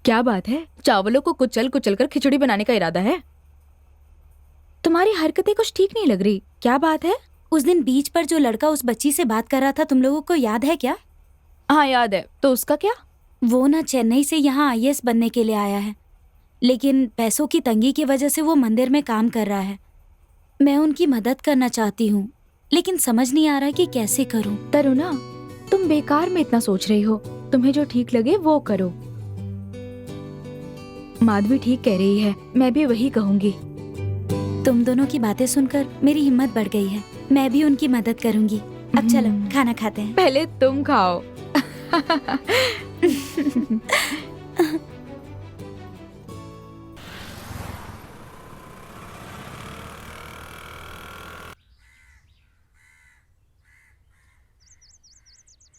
क्या बात है, चावलों को कुचल कुचल कर खिचड़ी बनाने का इरादा है? तुम्हारी हरकतें कुछ ठीक नहीं लग रही, क्या बात है? उस दिन बीच पर जो लड़का उस बच्ची से बात कर रहा था, तुम लोगों को याद है क्या? हाँ याद है, तो उसका क्या? वो ना चेन्नई से यहाँ आईएएस बनने के लिए आया है, लेकिन पैसों की तंगी की वजह से वो मंदिर में काम कर रहा है। मैं उनकी मदद करना चाहती हूँ, लेकिन समझ नहीं आ रहा कि कैसे करूँ। तरुणा, तुम बेकार में इतना सोच रही हो, तुम्हें जो ठीक लगे वो करो। माधवी ठीक कह रही है, मैं भी वही कहूँगी। तुम दोनों की बातें सुनकर मेरी हिम्मत बढ़ गई है, मैं भी उनकी मदद करूँगी। अब चलो खाना खाते हैं। पहले तुम खाओ।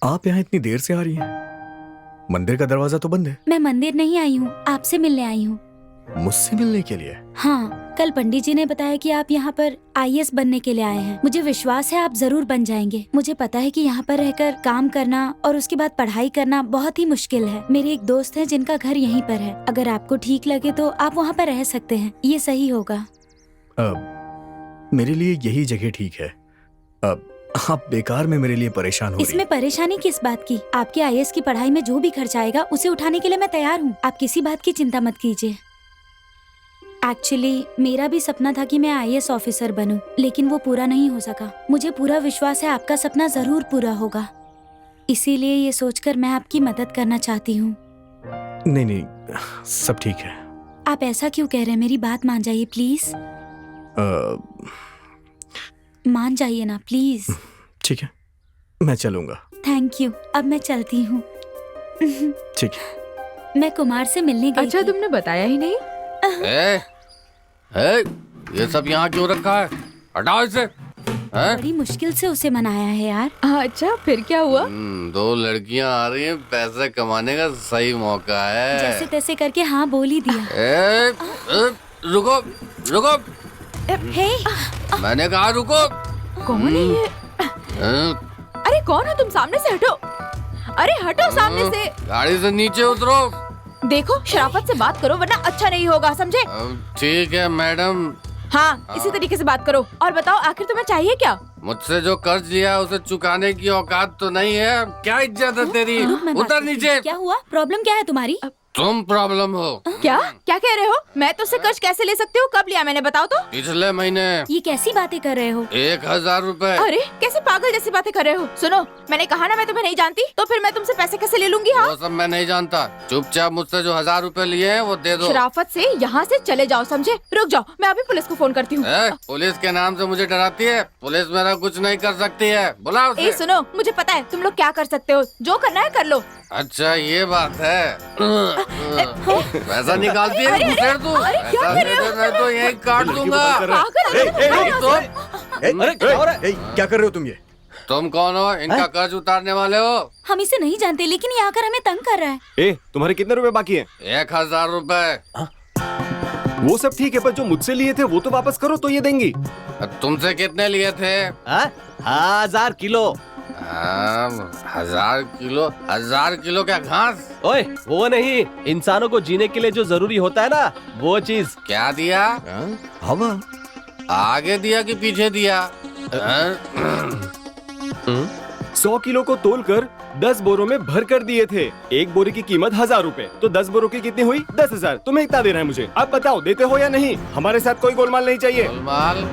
आप यहाँ इतनी देर से आ रही हैं? मंदिर का दरवाजा तो बंद है। मैं मंदिर नहीं आई हूँ, आपसे मिलने आई हूँ। मुझसे मिलने के लिए? हाँ, कल पंडित जी ने बताया कि आप यहाँ पर आईएएस बनने के लिए आए हैं। मुझे विश्वास है आप जरूर बन जाएंगे। मुझे पता है कि यहाँ पर रहकर काम करना और उसके बाद पढ़ाई करना बहुत ही मुश्किल है। मेरे एक दोस्त है जिनका घर यहीं पर है, अगर आपको ठीक लगे तो आप वहाँ पर रह सकते हैं, ये सही होगा। मेरे लिए यही जगह ठीक है। आप बेकार में मेरे लिए परेशान हो रही। इसमें परेशानी किस बात की? आपके आईएएस की पढ़ाई में जो भी खर्च आएगा उसे उठाने के लिए मैं तैयार हूँ। आप किसी बात की चिंता मत कीजिए। एक्चुअली मेरा भी सपना था कि मैं आईएएस ऑफिसर बनूं, लेकिन वो पूरा नहीं हो सका। मुझे पूरा विश्वास है आपका सपना जरूर पूरा होगा, इसीलिए ये सोचकर मैं आपकी मदद करना चाहती हूँ। नहीं नहीं, सब ठीक है। आप ऐसा क्यों कह रहे हैं? मेरी बात मान जाइए प्लीज। मान जाइए ना प्लीज। ठीक है, मैं चलूंगा। थैंक यू, अब मैं चलती हूँ। ठीक है। मैं कुमार से मिलने गई अच्छा, थी। तुमने बताया ही नहीं। ये सब यहाँ क्यों रखा है? हटाओ इसे। बड़ी मुश्किल से उसे मनाया है यार। अच्छा, फिर क्या हुआ? दो लड़कियाँ आ रही हैं, पैसे कमाने का सही मौका है। जैसे तैसे करके हाँ बोल ही दिया। रुको रुको, हे, मैंने कहा रुको। कौन है ये? अरे कौन हो तुम? सामने से हटो। अरे हटो सामने से। गाड़ी से नीचे उतरो। देखो, शराफत से बात करो वरना अच्छा नहीं होगा, समझे? ठीक है मैडम। हाँ, इसी तरीके से बात करो। और बताओ, आखिर तुम्हें चाहिए क्या? मुझसे जो कर्ज लिया उसे चुकाने की औकात तो नहीं है? क्या इज्जत है तेरी? रुक, मैं बात उतर करती हूँ। नीचे। क्या हुआ? प्रॉब्लम क्या है तुम्हारी? तुम प्रॉब्लम हो। क्या क्या कह रहे हो? मैं तुझसे कर्ज कैसे ले सकती हूँ? कब लिया मैंने, बताओ तो। पिछले महीने। ये कैसी बातें कर रहे हो? 1000 रुपए। अरे कैसे पागल जैसी बातें कर रहे हो? सुनो, मैंने कहा ना मैं तुम्हें नहीं जानती, तो फिर मैं तुमसे पैसे कैसे ले लूंगी? हाँ, वो सब मैं नहीं जानता। चुपचाप मुझसे जो 1000 रुपए लिए हैं वो दे दो। शराफत से यहाँ से चले जाओ, समझे? रुक जाओ, मैं अभी पुलिस को फोन करती हूँ। पुलिस के नाम से मुझे डराती है? पुलिस मेरा कुछ नहीं कर सकती है, बुलाओ उसे। सुनो, मुझे पता है तुम लोग क्या कर सकते हो, जो करना है कर लो। अच्छा ये बात है। पैसा निकालती है घुसेड़ तू। पैसा दे दे, मैं तो यही काट दूंगा। क्या कर रहे हो तुम? ये तुम कौन हो? इनका कर्ज उतारने वाले हो? हम इसे नहीं जानते, लेकिन ये आकर हमें तंग कर रहा है। तुम्हारे कितने रुपए बाकी हैं? 1000 रुपए। वो सब ठीक है, पर जो मुझसे लिए थे वो तो वापस करो तो ये देंगी। तुमसे कितने लिए थे? 1000 किलो। 1000 किलो? 1000 किलो क्या घास? ओए वो नहीं, इंसानों को जीने के लिए जो जरूरी होता है ना, वो चीज। क्या दिया? हवा। आगे दिया कि पीछे दिया? 100 किलो को तोलकर 10 बोरों में भर कर दिए थे। एक बोरी की कीमत 1000 रुपए, तो 10 बोरों की कितनी हुई? 10,000। तुम्हें इतना देना है मुझे, अब बताओ देते हो या नहीं? हमारे साथ कोई गोलमाल नहीं चाहिए। गोलमाल?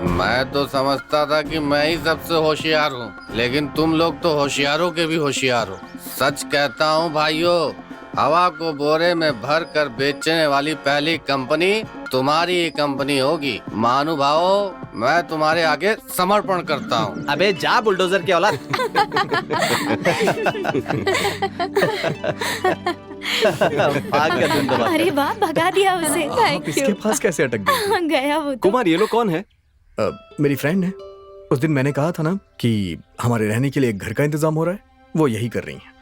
मैं तो समझता था कि मैं ही सबसे होशियार हूँ, लेकिन तुम लोग तो होशियारों के भी होशियार हो। सच कहता हूँ भाइयों, हवा को बोरे में भर कर बेचने वाली पहली कंपनी तुम्हारी ही कंपनी होगी। महानुभावों, मैं तुम्हारे आगे समर्पण करता हूँ। अबे जा बुलडोजर के औलाद। अरे वाह, भगा दिया उसे। आप इसके पास कैसे अटक गए? गया वो तो। कुमार, ये लोग कौन है? मेरी फ्रेंड है। उस दिन मैंने कहा था ना कि हमारे रहने के लिए एक घर का इंतजाम हो रहा है, वो यही कर रही हैं।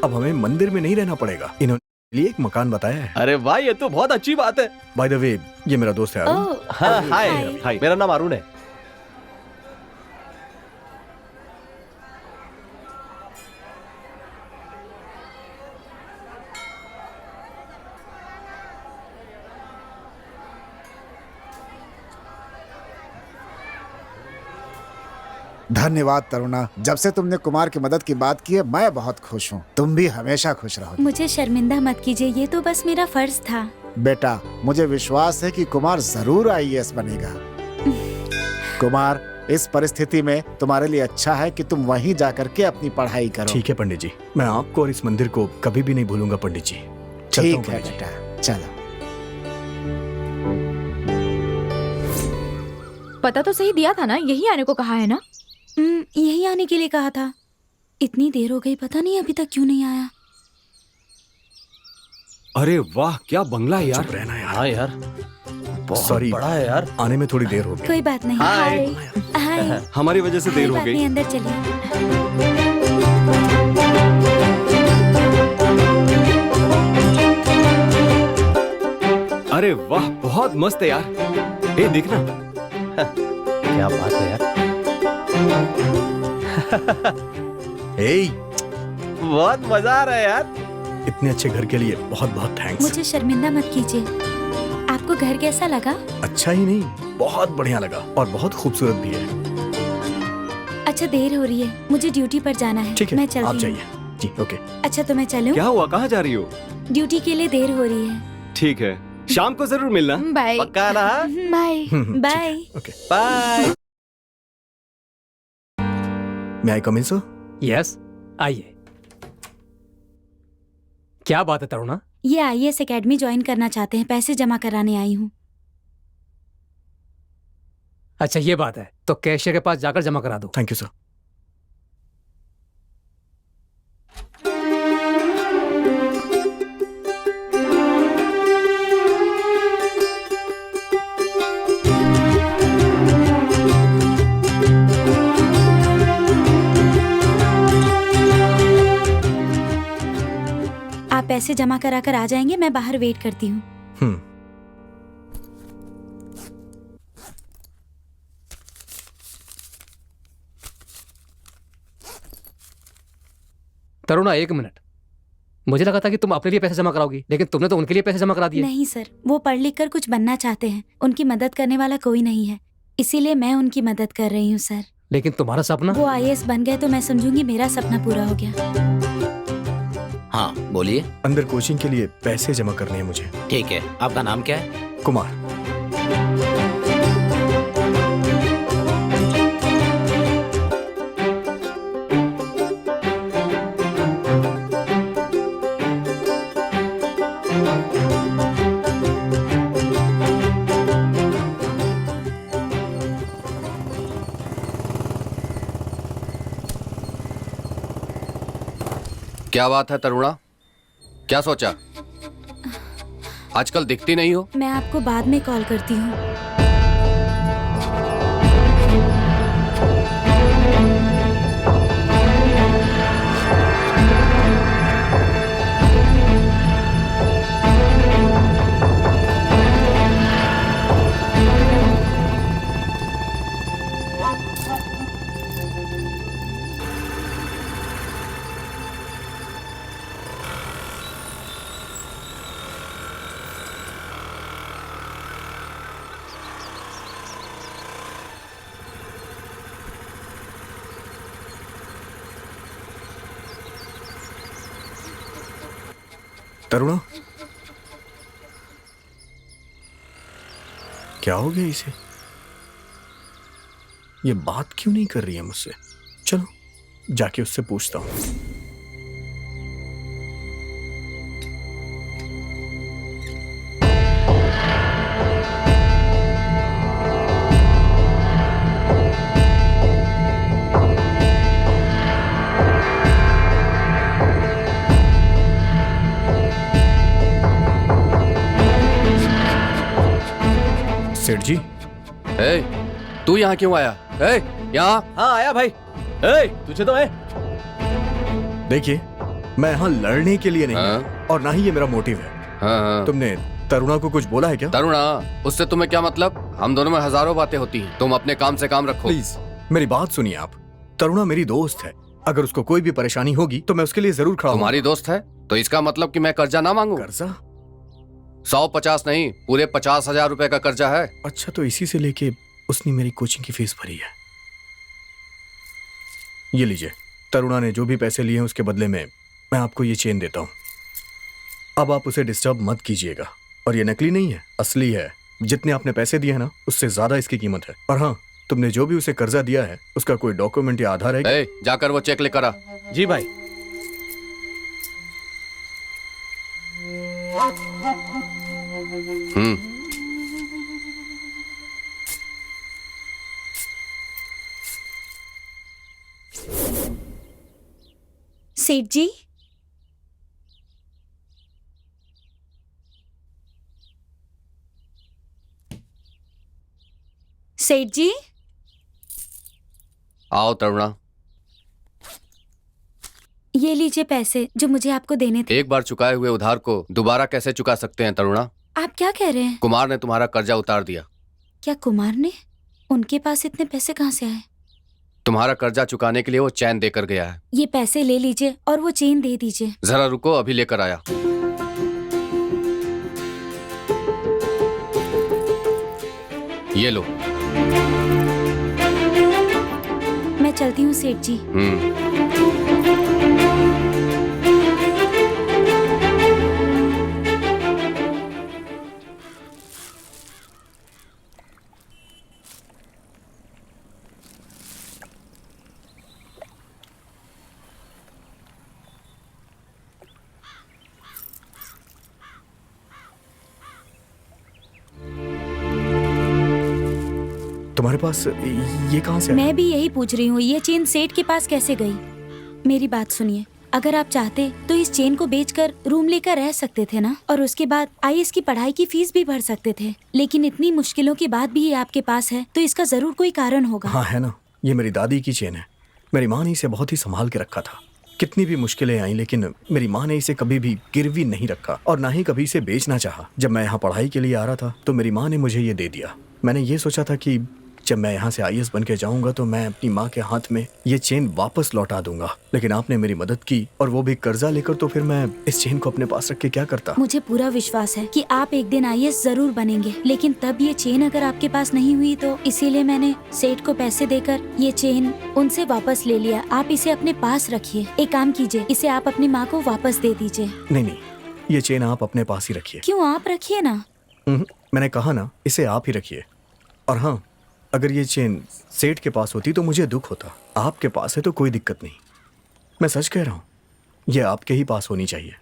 अब हमें मंदिर में नहीं रहना पड़ेगा, इन्होंने लिए एक मकान बताया है। अरे वाह, ये तो बहुत अच्छी बात है। बाय द वे, ये मेरा दोस्त है अरुण। हाँ, हाय हाय, मेरा नाम अरुण है। धन्यवाद तरुणा, जब से तुमने कुमार की मदद की बात की है मैं बहुत खुश हूँ। तुम भी हमेशा खुश रहो। मुझे शर्मिंदा मत कीजिए, ये तो बस मेरा फर्ज था। बेटा, मुझे विश्वास है कि कुमार जरूर आईएएस बनेगा। कुमार, इस परिस्थिति में तुम्हारे लिए अच्छा है कि तुम वहीं जाकर के अपनी पढ़ाई करो। ठीक है पंडित जी, मैं आपको और इस मंदिर को कभी भी नहीं भूलूंगा पंडित जी। चलता हूँ ठीक है पंडित जी। बेटा, चलो। पता तो सही दिया था ना, यही आने को कहा है ना? यही आने के लिए कहा था। इतनी देर हो गई, पता नहीं अभी तक क्यों नहीं आया। अरे वाह, क्या बंगला है यार। चुप रहना यार। हाँ यार, बहुत सॉरी, बड़ा है यार। आने में थोड़ी देर हो गई। कोई बात नहीं। हाय। हाय। हमारी वजह से देर हो बात नहीं, गई। अंदर चलिए। अरे वाह, बहुत मस्त है यार। ए देखना। क्या बात है यार। ए, बहुत मजा आ रहा है यार। इतने अच्छे घर के लिए बहुत बहुत थैंक्स। मुझे शर्मिंदा मत कीजिए। आपको घर कैसा लगा? अच्छा ही नहीं, बहुत बढ़िया लगा और बहुत खूबसूरत भी है। अच्छा, देर हो रही है, मुझे ड्यूटी पर जाना है। ठीक है, मैं आप चलती हूँ। जाइए। जी ओके। अच्छा, तो मैं चलूं? क्या हुआ, कहाँ जा रही हो? ड्यूटी के लिए देर हो रही है। ठीक है, शाम को जरूर मिलना। बाय। पक्का ना? बाय। बाय। ओके। बाय। मैं आई कम इन सर? यस, आइए। क्या बात है तरुणा? ये आईएएस एकेडमी ज्वाइन करना चाहते हैं, पैसे जमा कराने आई हूँ। अच्छा ये बात है, तो कैशियर के पास जाकर जमा करा दो। Thank you sir. आप पैसे जमा करा कर आ जाएंगे, मैं बाहर वेट करती हूँ। तरुणा एक मिनट, मुझे लगा था कि तुम अपने लिए पैसे जमा कराओगी, लेकिन तुमने तो उनके लिए पैसे जमा करा दिए। नहीं सर, वो पढ़ लिख कर कुछ बनना चाहते हैं, उनकी मदद करने वाला कोई नहीं है, इसीलिए मैं उनकी मदद कर रही हूँ सर। लेकिन तुम्हारा सपना? वो आईएएस बन गए तो मैं समझूंगी मेरा सपना पूरा हो गया। हाँ बोलिए। अंदर कोचिंग के लिए पैसे जमा करने हैं मुझे। ठीक है, आपका नाम क्या है? कुमार। क्या बात है तरुणा, क्या सोचा? आजकल दिखती नहीं हो। मैं आपको बाद में कॉल करती हूँ। तरुणा, क्या हो गया इसे? ये बात क्यों नहीं कर रही है मुझसे? चलो जाके उससे पूछता हूं। सेठ जी, ए, तू यहाँ क्यों आया? ए, यहाँ। हाँ आया भाई। ए, तुझे तो है। देखिए, मैं यहाँ लड़ने के लिए नहीं हाँ? आया, और ना ही ये मेरा मोटिव है। हाँ। तुमने तरुणा को कुछ बोला है क्या? तरुणा, उससे तुम्हें क्या मतलब? हम दोनों में हजारों बातें होती हैं। तुम अपने काम से काम रखो। प्लीज मेरी बात सुनिए आप। तरुणा मेरी दोस्त है, अगर उसको कोई भी परेशानी होगी तो मैं उसके लिए जरूर खड़ा हूँ। तुम्हारी दोस्त है तो इसका मतलब कि मैं कर्जा ना मांगू? कर्जा? 150 नहीं, पूरे 50,000 रुपए का कर्जा है। अच्छा, तो इसी से लेके उसने मेरी कोचिंग की फीस भरी है। ये लीजिए, तरुणा ने जो भी पैसे लिए हैं उसके बदले में मैं आपको ये चेन देता हूँ। अब आप उसे डिस्टर्ब मत कीजिएगा। और ये नकली नहीं है, असली है। जितने आपने पैसे दिए हैं ना, उससे ज्यादा इसकी कीमत है। और हाँ, तुमने जो भी उसे कर्जा दिया है उसका कोई डॉक्यूमेंट या आधार है क्या? ए, जाकर वो चेक लेकर आ। जी भाई। सेठ जी, सेठ जी, आओ तरुणा। ये लीजिए पैसे जो मुझे आपको देने थे। एक बार चुकाए हुए उधार को दोबारा कैसे चुका सकते हैं तरुणा? आप क्या कह रहे हैं? कुमार ने तुम्हारा कर्जा उतार दिया। क्या कुमार ने? उनके पास इतने पैसे कहाँ से आए? तुम्हारा कर्जा चुकाने के लिए वो चैन देकर गया है। ये पैसे ले लीजिए और वो चेन दे दीजिए। जरा रुको, अभी लेकर आया। ये लो। मैं चलती हूँ सेठ जी। तुम्हारे पास ये कहाँ से आया? मैं भी यही पूछ रही हूँ, ये चेन सेठ के पास कैसे गई? मेरी बात सुनिए, अगर आप चाहते तो इस चेन को बेचकर रूम लेकर रह सकते थे ना, और उसके बाद आईएएस की पढ़ाई की फीस भी भर सकते थे। लेकिन इतनी मुश्किलों के बाद भी ये आपके पास है, तो इसका जरूर कोई कारण होगा। हाँ है ना, ये मेरी दादी की चेन है। मेरी माँ ने इसे बहुत ही संभाल के रखा था। कितनी भी मुश्किलें आई, लेकिन मेरी माँ ने इसे कभी भी गिरवी नहीं रखा और ना ही कभी इसे बेचना चाहा। जब मैं यहाँ पढ़ाई के लिए आ रहा था तो मेरी माँ ने मुझे ये दे दिया। मैंने ये सोचा था कि जब मैं यहाँ से आईएएस बन के जाऊंगा तो मैं अपनी माँ के हाथ में ये चेन वापस लौटा दूंगा। लेकिन आपने मेरी मदद की, और वो भी कर्जा लेकर, तो फिर मैं इस चेन को अपने पास रख के क्या करता? मुझे पूरा विश्वास है कि आप एक दिन आईएएस जरूर बनेंगे, लेकिन तब ये चेन अगर आपके पास नहीं हुई तो इसीलिए मैंने सेठ को पैसे देकर ये चेन उनसे वापस ले लिया। आप इसे अपने पास रखिए। एक काम कीजिए, इसे आप अपनी माँ को वापस दे दीजिए। नहीं नहीं, ये चेन आप अपने पास ही रखिए। क्यों? आप रखिए ना। मैंने कहा ना, इसे आप ही रखिए। और हाँ, अगर ये चेन सेठ के पास होती तो मुझे दुख होता। आपके पास है तो कोई दिक्कत नहीं। मैं सच कह रहा हूँ, ये आपके ही पास होनी चाहिए।